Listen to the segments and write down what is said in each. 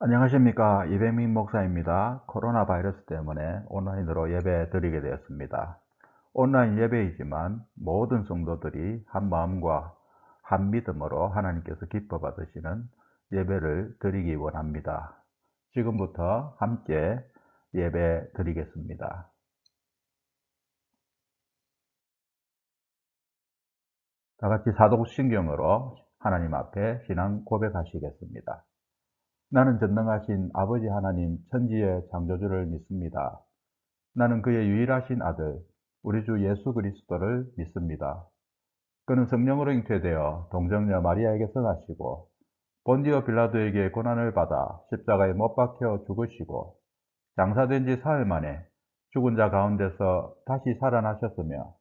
안녕하십니까. 이백민 목사입니다. 코로나 바이러스 때문에 온라인으로 예배 드리게 되었습니다. 온라인 예배이지만 모든 성도들이 한 마음과 한 믿음으로 하나님께서 기뻐 받으시는 예배를 드리기 원합니다. 지금부터 함께 예배 드리겠습니다. 다 같이 사도신경으로 하나님 앞에 신앙 고백하시겠습니다. 나는 전능하신 아버지 하나님 천지의 창조주를 믿습니다. 나는 그의 유일하신 아들, 우리 주 예수 그리스도를 믿습니다. 그는 성령으로 잉태되어 동정녀 마리아에게 성하시고 본디오 빌라도에게 고난을 받아 십자가에 못 박혀 죽으시고 장사된 지 사흘 만에 죽은 자 가운데서 다시 살아나셨으며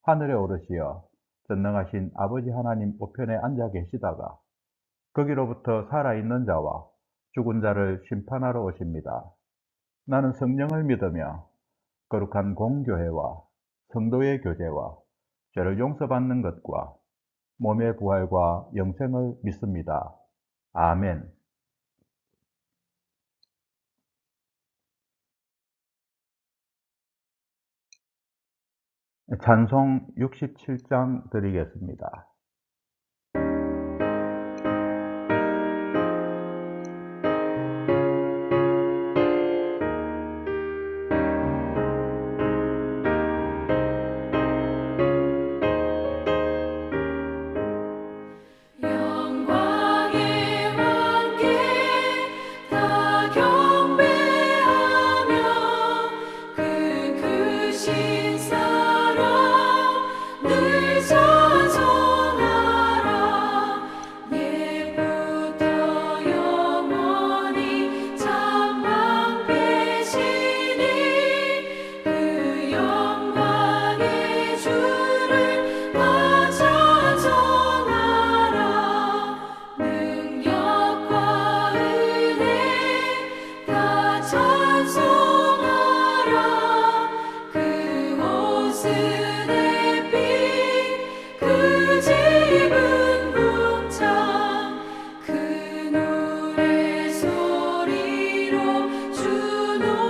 하늘에 오르시어 전능하신 아버지 하나님 우편에 앉아 계시다가 거기로부터 살아있는 자와 죽은 자를 심판하러 오십니다. 나는 성령을 믿으며 거룩한 공교회와 성도의 교제와 죄를 용서받는 것과 몸의 부활과 영생을 믿습니다. 아멘. 찬송 67장 드리겠습니다. 영광의 왕께 다 경배하며 그 크신 사랑 늘 찬송하라. 예부터 영원히 참방되시니 그 영광의 주를 다 찬송하라. 능력과 은혜 다 찬송하라. 그 옷은 빛, 그 집은 궁창, 그 노래 소리로 주노하시고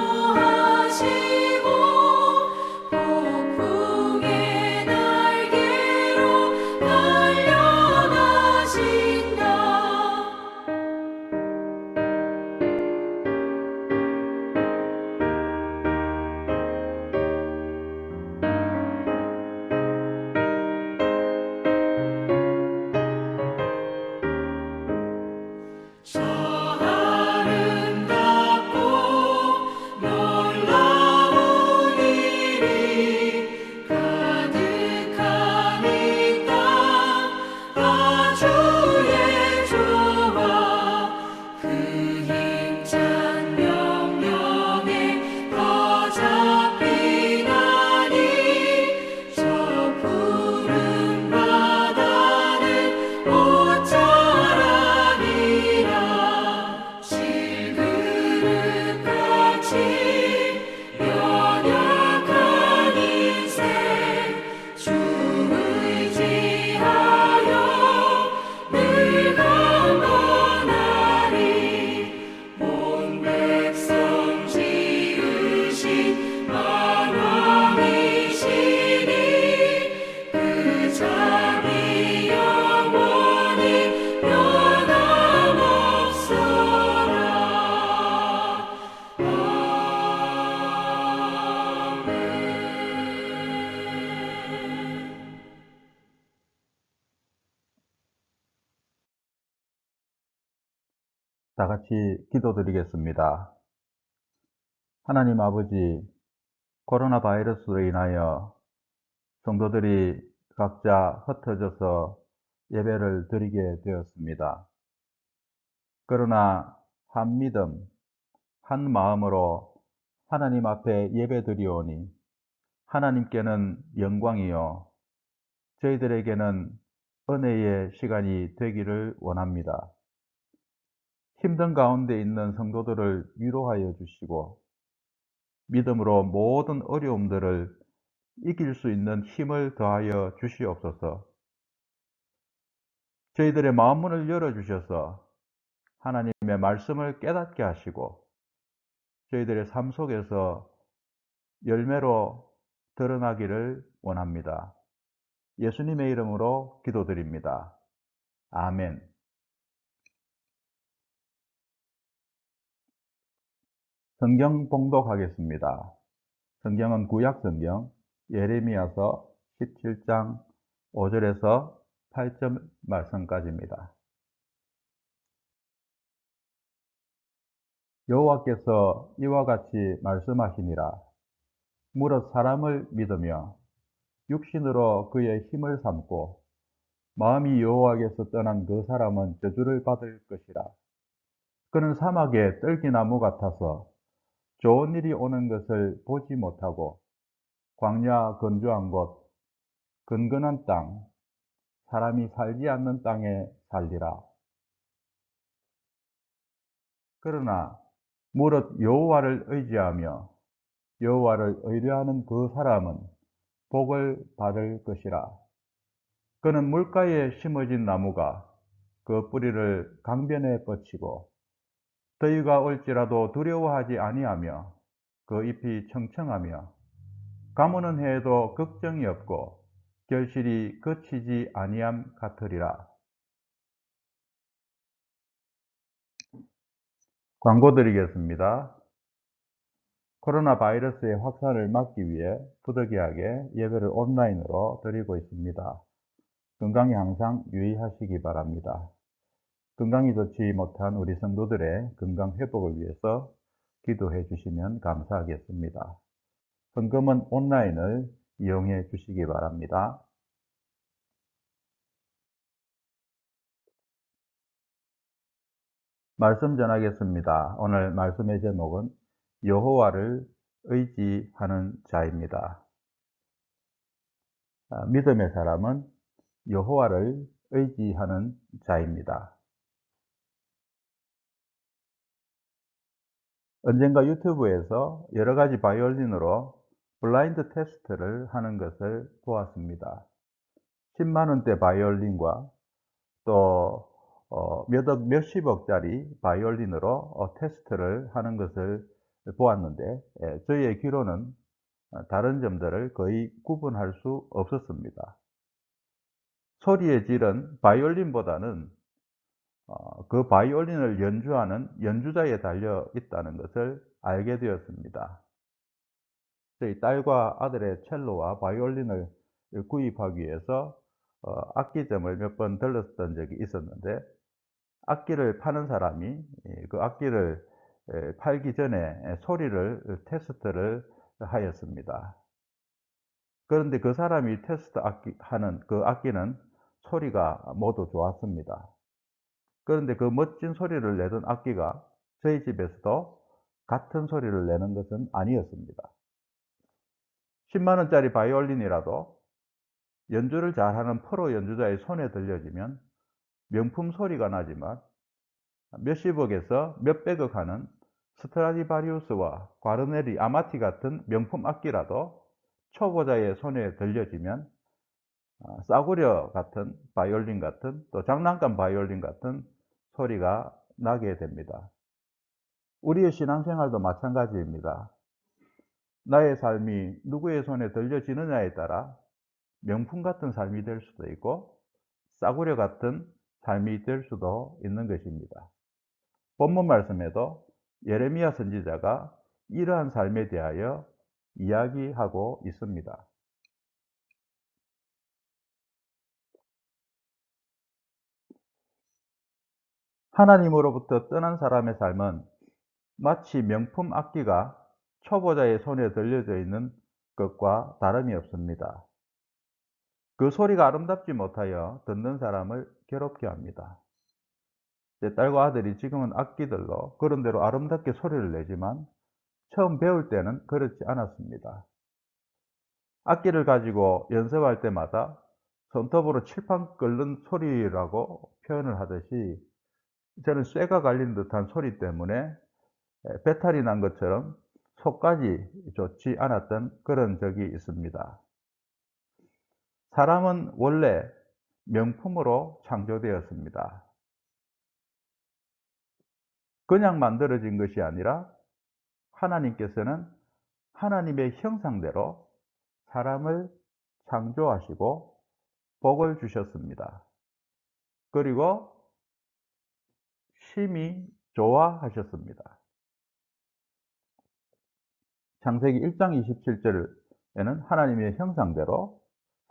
폭풍의 날개로 달려가신다. 저 아름답고 놀라운 일이 가득한 이 땅, 아주의 조화 그 힘찬 명령에 더 잡히나니 저 푸른 바다는 옷자락이라. 질그릇같이 연약한 인생 주 의지하여 늘 강건하리. 온 백성 지으신 만왕이시니 그 자비 영원히 변함없어라. 아멘. 다 같이 기도드리겠습니다. 하나님 아버지, 코로나 바이러스로 인하여 성도들이 각자 흩어져서 예배를 드리게 되었습니다. 그러나 한 믿음, 한 마음으로 하나님 앞에 예배 드리오니 하나님께는 영광이요 저희들에게는 은혜의 시간이 되기를 원합니다. 힘든 가운데 있는 성도들을 위로하여 주시고 믿음으로 모든 어려움들을 이길 수 있는 힘을 더하여 주시옵소서. 저희들의 마음문을 열어주셔서 하나님의 말씀을 깨닫게 하시고 저희들의 삶 속에서 열매로 드러나기를 원합니다. 예수님의 이름으로 기도드립니다. 아멘. 성경 봉독하겠습니다. 성경은 구약 성경 예레미야서 17장 5절에서 8절 말씀까지입니다. 여호와께서 이와 같이 말씀하시니라. 무릇 사람을 믿으며 육신으로 그의 힘을 삼고 마음이 여호와께서 떠난 그 사람은 저주를 받을 것이라. 그는 사막의 떨기나무 같아서 좋은 일이 오는 것을 보지 못하고 광야 건조한 곳, 건건한 땅, 사람이 살지 않는 땅에 살리라. 그러나 무릇 여호와를 의지하며 여호와를 의뢰하는 그 사람은 복을 받을 것이라. 그는 물가에 심어진 나무가 그 뿌리를 강변에 뻗치고 더위가 올지라도 두려워하지 아니하며 그 잎이 청청하며 가무는 해에도 걱정이 없고 결실이 그치지 아니함 같으리라. 광고 드리겠습니다. 코로나 바이러스의 확산을 막기 위해 부득이하게 예배를 온라인으로 드리고 있습니다. 건강에 항상 유의하시기 바랍니다. 건강이 좋지 못한 우리 성도들의 건강 회복을 위해서 기도해 주시면 감사하겠습니다. 헌금은 온라인을 이용해 주시기 바랍니다. 말씀 전하겠습니다. 오늘 말씀의 제목은 여호와를 의지하는 자입니다. 믿음의 사람은 여호와를 의지하는 자입니다. 언젠가 유튜브에서 여러 가지 바이올린으로 블라인드 테스트를 하는 것을 보았습니다. 10만 원대 바이올린과 또 몇억, 몇십억짜리 바이올린으로 테스트를 하는 것을 보았는데 저희의 귀로는 다른 점들을 거의 구분할 수 없었습니다. 소리의 질은 바이올린보다는 그 바이올린을 연주하는 연주자에 달려 있다는 것을 알게 되었습니다. 저희 딸과 아들의 첼로와 바이올린을 구입하기 위해서 악기점을 몇 번 들렀던 적이 있었는데 악기를 파는 사람이 그 악기를 팔기 전에 소리를 테스트를 하였습니다. 그런데 그 사람이 하는 그 악기는 소리가 모두 좋았습니다. 그런데 그 멋진 소리를 내던 악기가 저희 집에서도 같은 소리를 내는 것은 아니었습니다. 10만 원짜리 바이올린이라도 연주를 잘하는 프로 연주자의 손에 들려지면 명품 소리가 나지만 몇십억에서 몇백억 하는 스트라디바리우스와 과르네리, 아마티 같은 명품 악기라도 초보자의 손에 들려지면 싸구려 같은 바이올린 같은 또 장난감 바이올린 같은 소리가 나게 됩니다. 우리의 신앙생활도 마찬가지입니다. 나의 삶이 누구의 손에 들려지느냐에 따라 명품 같은 삶이 될 수도 있고 싸구려 같은 삶이 될 수도 있는 것입니다. 본문 말씀에도 예레미야 선지자가 이러한 삶에 대하여 이야기하고 있습니다. 하나님으로부터 떠난 사람의 삶은 마치 명품 악기가 초보자의 손에 들려져 있는 것과 다름이 없습니다. 그 소리가 아름답지 못하여 듣는 사람을 괴롭게 합니다. 제 딸과 아들이 지금은 악기들로 그런 대로 아름답게 소리를 내지만 처음 배울 때는 그렇지 않았습니다. 악기를 가지고 연습할 때마다 손톱으로 칠판 끓는 소리라고 표현을 하듯이 저는 쇠가 갈린 듯한 소리 때문에 배탈이 난 것처럼 속까지 좋지 않았던 그런 적이 있습니다. 사람은 원래 명품으로 창조되었습니다. 그냥 만들어진 것이 아니라 하나님께서는 하나님의 형상대로 사람을 창조하시고 복을 주셨습니다. 그리고 심히 좋아하셨습니다. 창세기 1장 27절에는 하나님의 형상대로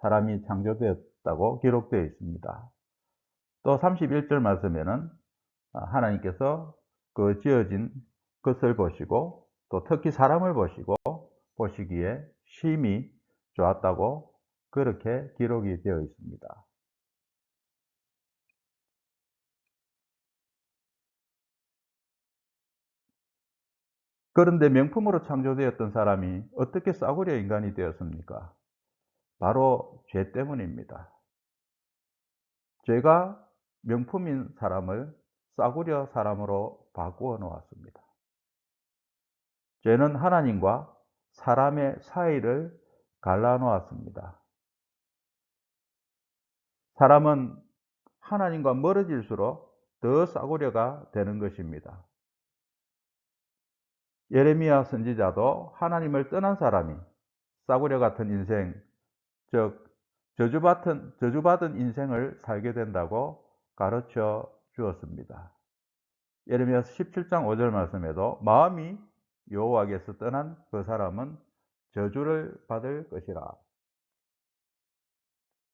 사람이 창조되었다고 기록되어 있습니다. 또 31절 말씀에는 하나님께서 그 지어진 것을 보시고 또 특히 사람을 보시고 보시기에 심히 좋았다고 그렇게 기록이 되어 있습니다. 그런데 명품으로 창조되었던 사람이 어떻게 싸구려 인간이 되었습니까? 바로 죄 때문입니다. 죄가 명품인 사람을 싸구려 사람으로 바꾸어 놓았습니다. 죄는 하나님과 사람의 사이를 갈라 놓았습니다. 사람은 하나님과 멀어질수록 더 싸구려가 되는 것입니다. 예레미야 선지자도 하나님을 떠난 사람이 싸구려 같은 인생, 즉 저주받은 인생을 살게 된다고 가르쳐 주었습니다. 예레미야서 17장 5절 말씀에도 마음이 여호와께서 떠난 그 사람은 저주를 받을 것이라.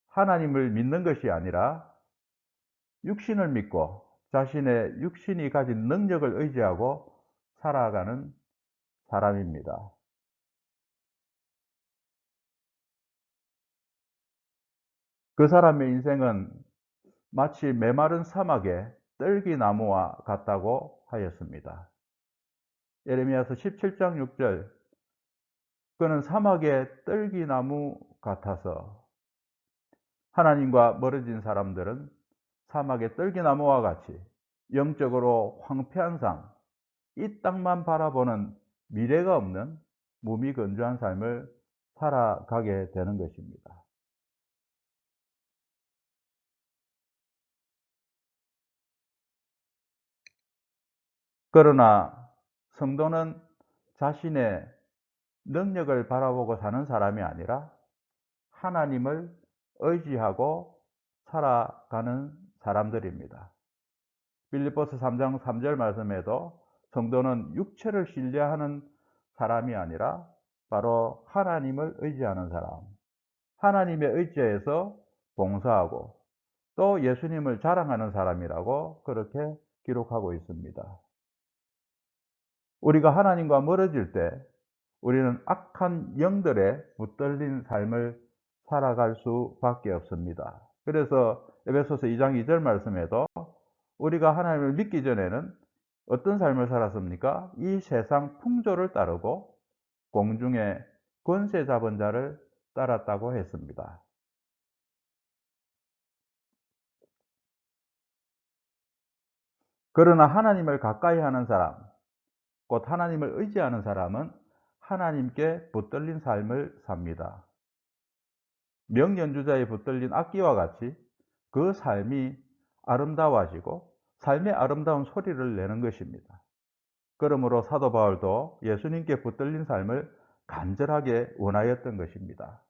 하나님을 믿는 것이 아니라 육신을 믿고 자신의 육신이 가진 능력을 의지하고 살아가는 사람입니다. 그 사람의 인생은 마치 메마른 사막의 떨기나무와 같다고 하였습니다. 예레미야서 17장 6절, 그는 사막의 떨기나무 같아서, 하나님과 멀어진 사람들은 사막의 떨기나무와 같이 영적으로 황폐한 삶, 이 땅만 바라보는 미래가 없는 무미건조한 삶을 살아가게 되는 것입니다. 그러나 성도는 자신의 능력을 바라보고 사는 사람이 아니라 하나님을 의지하고 살아가는 사람들입니다. 빌립보서 3장 3절 말씀에도 성도는 육체를 신뢰하는 사람이 아니라 바로 하나님을 의지하는 사람, 하나님의 의지에서 봉사하고 또 예수님을 자랑하는 사람이라고 그렇게 기록하고 있습니다. 우리가 하나님과 멀어질 때 우리는 악한 영들에 붙들린 삶을 살아갈 수밖에 없습니다. 그래서 에베소서 2장 2절 말씀에도 우리가 하나님을 믿기 전에는 어떤 삶을 살았습니까? 이 세상 풍조를 따르고 공중의 권세 잡은 자를 따랐다고 했습니다. 그러나 하나님을 가까이 하는 사람, 곧 하나님을 의지하는 사람은 하나님께 붙들린 삶을 삽니다. 명연주자에 붙들린 악기와 같이 그 삶이 아름다워지고 삶의 아름다운 소리를 내는 것입니다. 그러므로 사도 바울도 예수님께 붙들린 삶을 간절하게 원하였던 것입니다.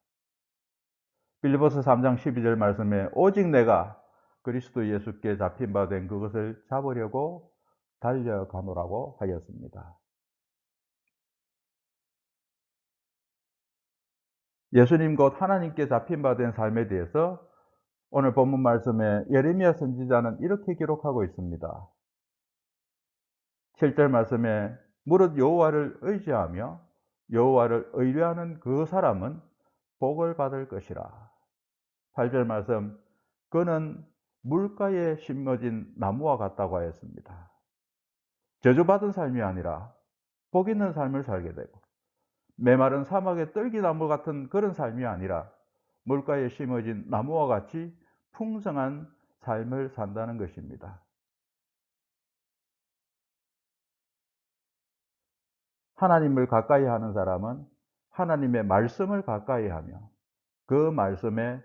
빌립보서 3장 12절 말씀에 오직 내가 그리스도 예수께 잡힌 바 된 그것을 잡으려고 달려가노라고 하였습니다. 예수님 곧 하나님께 잡힌 바 된 삶에 대해서 오늘 본문 말씀에 예레미야 선지자는 이렇게 기록하고 있습니다. 7절 말씀에 무릇 여호와를 의지하며 여호와를 의뢰하는 그 사람은 복을 받을 것이라. 8절 말씀, 그는 물가에 심어진 나무와 같다고 하였습니다. 저주받은 삶이 아니라 복 있는 삶을 살게 되고 메마른 사막의 떨기나무 같은 그런 삶이 아니라 물가에 심어진 나무와 같이 풍성한 삶을 산다는 것입니다. 하나님을 가까이 하는 사람은 하나님의 말씀을 가까이 하며 그 말씀에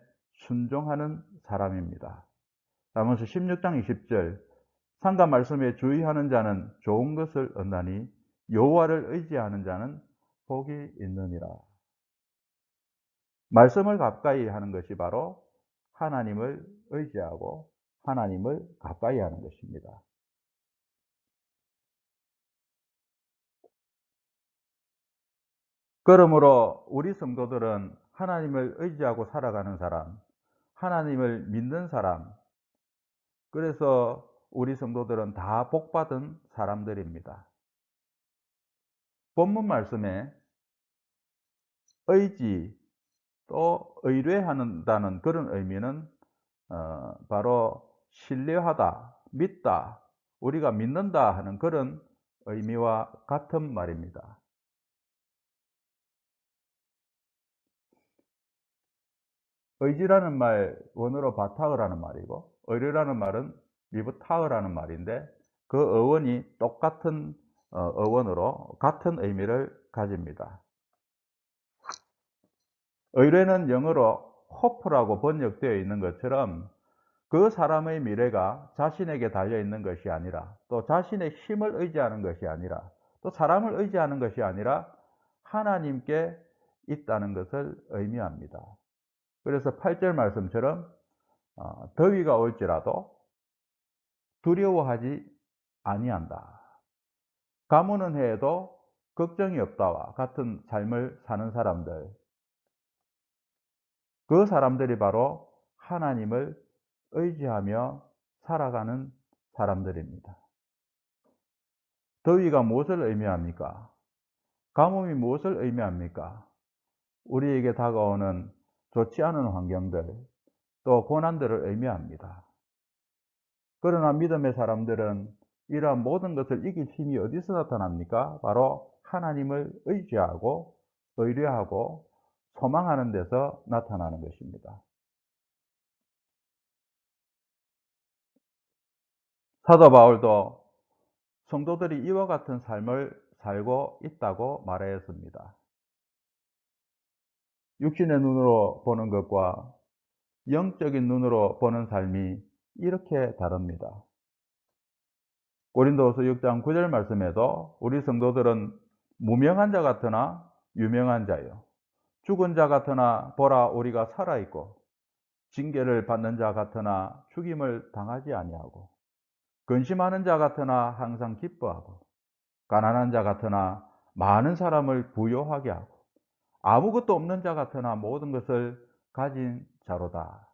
순종하는 사람입니다. 잠언서 16장 20절, 상가 말씀에 주의하는 자는 좋은 것을 얻나니 여호와를 의지하는 자는 복이 있느니라. 말씀을 가까이 하는 것이 바로 하나님을 의지하고 하나님을 가까이 하는 것입니다. 그러므로 우리 성도들은 하나님을 의지하고 살아가는 사람, 하나님을 믿는 사람, 그래서 우리 성도들은 다 복받은 사람들입니다. 본문 말씀에 의지 또 의뢰한다는 그런 의미는 바로 신뢰하다, 믿다, 우리가 믿는다 하는 그런 의미와 같은 말입니다. 의지라는 말 원어로 바타흐라는 말이고, 의뢰라는 말은 미브타흐라는 말인데, 그 어원이 똑같은 어원으로 같은 의미를 가집니다. 의뢰는 영어로 hope라고 번역되어 있는 것처럼 그 사람의 미래가 자신에게 달려 있는 것이 아니라, 또 자신의 힘을 의지하는 것이 아니라, 또 사람을 의지하는 것이 아니라 하나님께 있다는 것을 의미합니다. 그래서 8절 말씀처럼 더위가 올지라도 두려워하지 아니한다. 가뭄은 해도 걱정이 없다와 같은 삶을 사는 사람들, 그 사람들이 바로 하나님을 의지하며 살아가는 사람들입니다. 더위가 무엇을 의미합니까? 가뭄이 무엇을 의미합니까? 우리에게 다가오는 좋지 않은 환경들, 또 고난들을 의미합니다. 그러나 믿음의 사람들은 이러한 모든 것을 이길 힘이 어디서 나타납니까? 바로 하나님을 의지하고 의뢰하고 소망하는 데서 나타나는 것입니다. 사도 바울도 성도들이 이와 같은 삶을 살고 있다고 말하였습니다. 육신의 눈으로 보는 것과 영적인 눈으로 보는 삶이 이렇게 다릅니다. 고린도후서 6장 9절 말씀에도 우리 성도들은 무명한 자 같으나 유명한 자요, 죽은 자 같으나 보라 우리가 살아있고, 징계를 받는 자 같으나 죽임을 당하지 아니하고, 근심하는 자 같으나 항상 기뻐하고, 가난한 자 같으나 많은 사람을 부요하게 하고, 아무것도 없는 자 같으나 모든 것을 가진 자로다.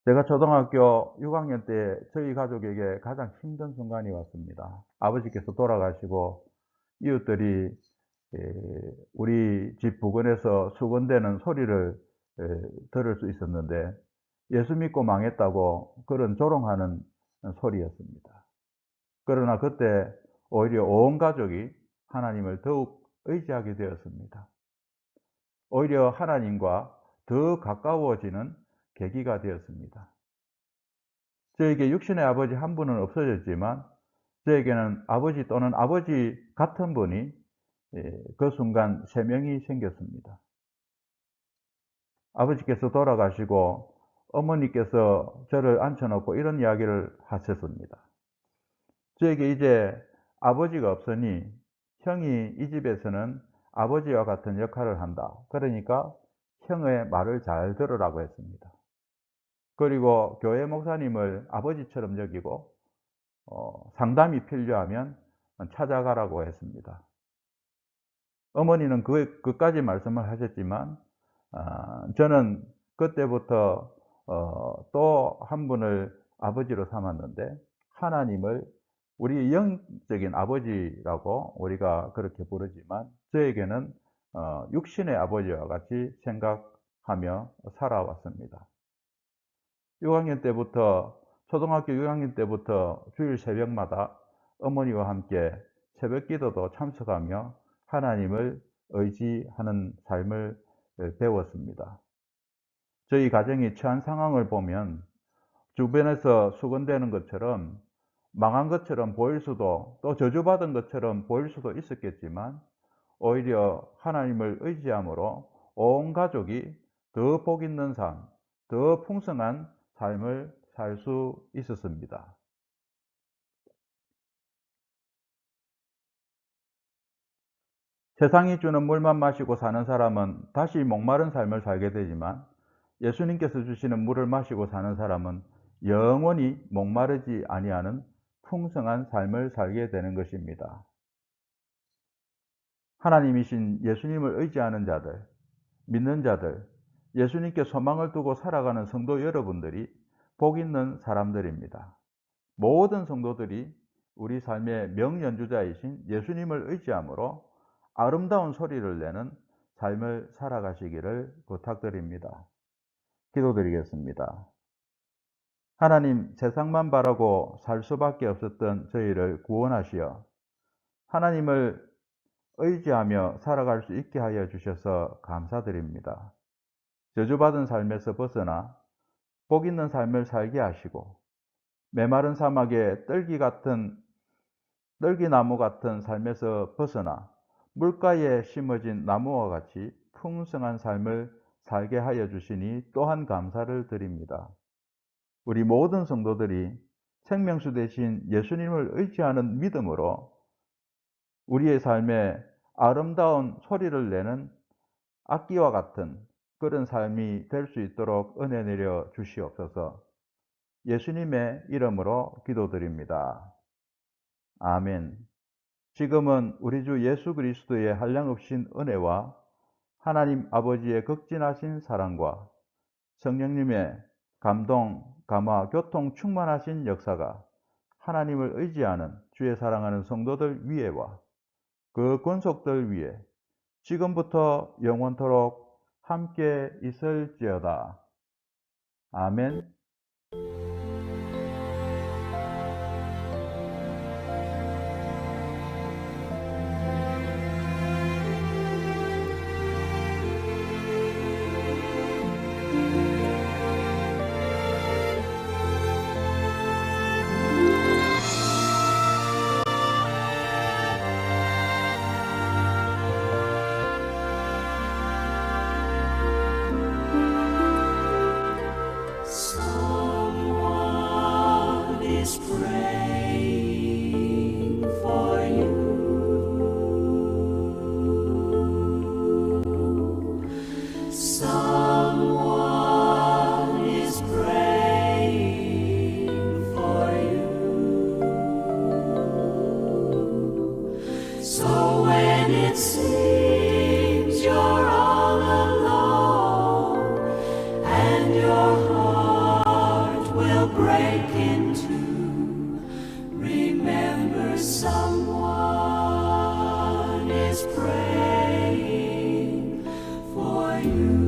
제가 초등학교 6학년 때 저희 가족에게 가장 힘든 순간이 왔습니다. 아버지께서 돌아가시고 이웃들이 우리 집 부근에서 수건대는 소리를 들을 수 있었는데, 예수 믿고 망했다고 그런 조롱하는 소리였습니다. 그러나 그때 오히려 온 가족이 하나님을 더욱 의지하게 되었습니다. 오히려 하나님과 더 가까워지는 계기가 되었습니다. 저에게 육신의 아버지 한 분은 없어졌지만 저에게는 아버지 또는 아버지 같은 분이 그 순간 3명이 생겼습니다. 아버지께서 돌아가시고 어머니께서 저를 앉혀놓고 이런 이야기를 하셨습니다. 저에게 이제 아버지가 없으니 형이 이 집에서는 아버지와 같은 역할을 한다. 그러니까 형의 말을 잘 들으라고 했습니다. 그리고 교회 목사님을 아버지처럼 여기고 상담이 필요하면 찾아가라고 했습니다. 어머니는 그까지 말씀을 하셨지만 저는 그때부터 또 한 분을 아버지로 삼았는데, 하나님을 우리 영적인 아버지라고 우리가 그렇게 부르지만 저에게는 육신의 아버지와 같이 생각하며 살아왔습니다. 6학년 때부터, 초등학교 6학년 때부터 주일 새벽마다 어머니와 함께 새벽 기도도 참석하며 하나님을 의지하는 삶을 배웠습니다. 저희 가정이 처한 상황을 보면 주변에서 수건대는 것처럼 망한 것처럼 보일 수도, 또 저주받은 것처럼 보일 수도 있었겠지만 오히려 하나님을 의지함으로 온 가족이 더 복 있는 삶, 더 풍성한 삶을 살 수 있었습니다. 세상이 주는 물만 마시고 사는 사람은 다시 목마른 삶을 살게 되지만 예수님께서 주시는 물을 마시고 사는 사람은 영원히 목마르지 아니하는 풍성한 삶을 살게 되는 것입니다. 하나님이신 예수님을 의지하는 자들, 믿는 자들, 예수님께 소망을 두고 살아가는 성도 여러분들이 복 있는 사람들입니다. 모든 성도들이 우리 삶의 명연주자이신 예수님을 의지함으로 아름다운 소리를 내는 삶을 살아가시기를 부탁드립니다. 기도드리겠습니다. 하나님, 세상만 바라고 살 수밖에 없었던 저희를 구원하시어 하나님을 의지하며 살아갈 수 있게 하여 주셔서 감사드립니다. 저주받은 삶에서 벗어나 복 있는 삶을 살게 하시고 메마른 사막에 떨기나무 같은 삶에서 벗어나 물가에 심어진 나무와 같이 풍성한 삶을 살게 하여 주시니 또한 감사를 드립니다. 우리 모든 성도들이 생명수 되신 예수님을 의지하는 믿음으로 우리의 삶에 아름다운 소리를 내는 악기와 같은 그런 삶이 될 수 있도록 은혜 내려 주시옵소서. 예수님의 이름으로 기도드립니다. 아멘. 지금은 우리 주 예수 그리스도의 한량없인 은혜와 하나님 아버지의 극진하신 사랑과 성령님의 감동, 감화, 교통 충만하신 역사가 하나님을 의지하는 주의 사랑하는 성도들 위에와 그 권속들 위에 지금부터 영원토록 함께 있을지어다. 아멘. Someone is praying for you. Someone is praying for you. So when it seems you're all alone and your heart will break in two, remember someone is praying for you.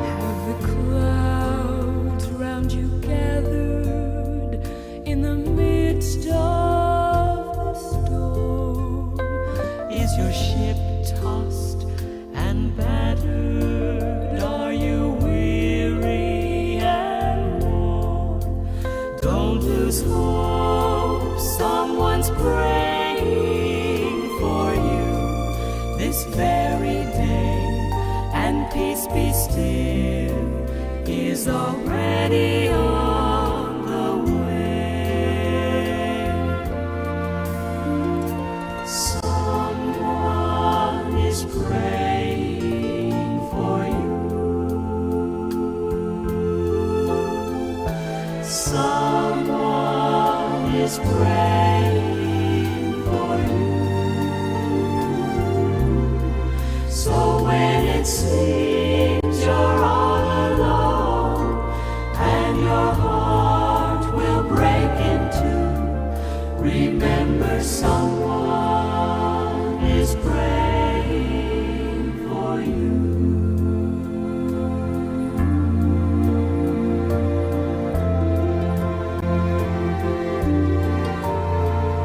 Have the clouds round you gathered in the midst of the storm? Is your ship tossed and battered? Are you weary and worn? Don't lose hope, someone's praying for you this very day, and peace be still is already on the way. Someone is praying for you. Someone is praying for you. So when it seems you're all alone and your heart will break in two, remember someone is praying for you.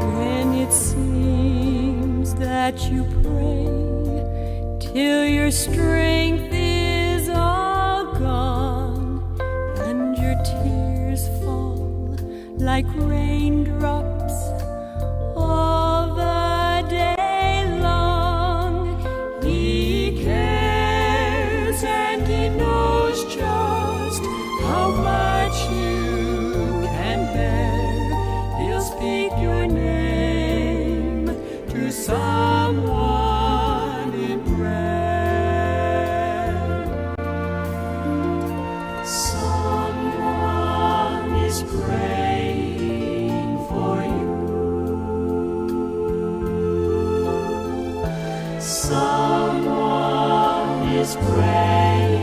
When it seems that you pray till your strength is all gone and your tears fall like raindrops speak your name to someone in prayer. Someone is praying for you. Someone is praying